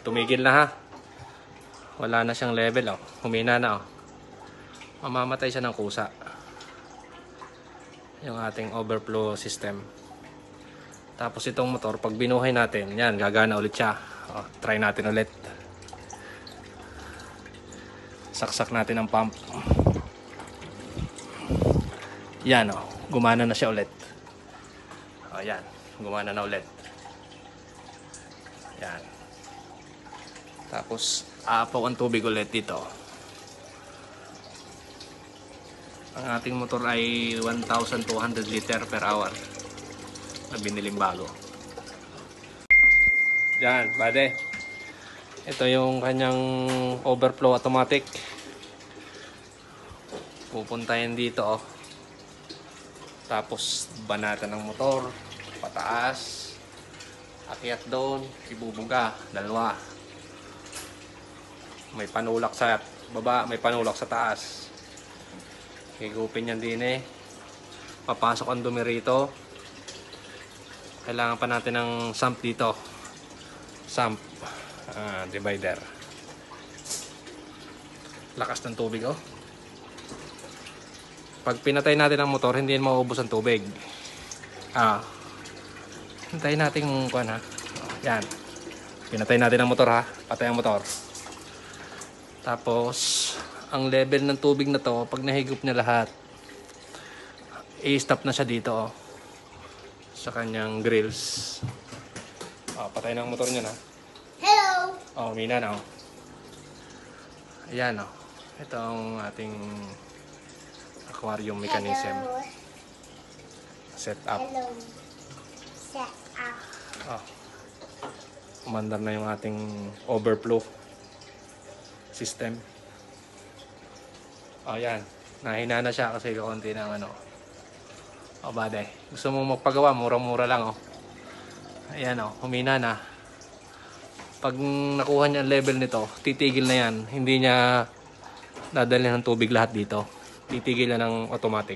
tumigil na ha. Wala na siyang level oh. Humina na oh. Mamamatay siya ng kusa. Yung ating overflow system. Tapos itong motor, pag binuhay natin, yan, gagana ulit siya. Oh, try natin ulit. Saksak natin ang pump. Yan oh, gumana na siya ulit. Oh, yan, gumana na ulit. Yan. Tapos, aapaw ang tubig ulit dito. Ang ating motor ay 1,200 liter per hour na biniling bago. Yan, bade. Ito yung kanyang overflow automatic. Pupuntahin dito oh. Tapos banatan ng motor, pataas, akyat doon, ibubuga, dalawa. May panulak sa baba, may panulak sa taas. Higupin yan din eh. Papasok ang dumi rito. Kailangan pa natin ng sump dito. Sump divider. Lakas ng tubig oh. Pag pinatay natin ang motor, hindi maubos ang tubig. Hintayin natin yung kuwan ha. Yan. Pinatay natin ang motor ha. Patay ang motor. Tapos, ang level ng tubig na to, pag nahigop niya lahat, i-stop na siya dito oh. Sa kanyang grills. Patay na ang motor niya na. Hello! Humina na oh. Ayan oh. Ito ang ating aquarium mechanism. Hello. Set up. Hello. Set up. Umandar na yung ating overflow system. Ayan. Nahina na siya kasi kaunti ng ano. Bade. Gusto mo magpagawa, murang-mura lang oh. Ayan oh, humina na. Pag nakuha niya ang level nito, titigil na yan. Hindi niya dadalhin ng tubig lahat dito. Titigil na ng automatic.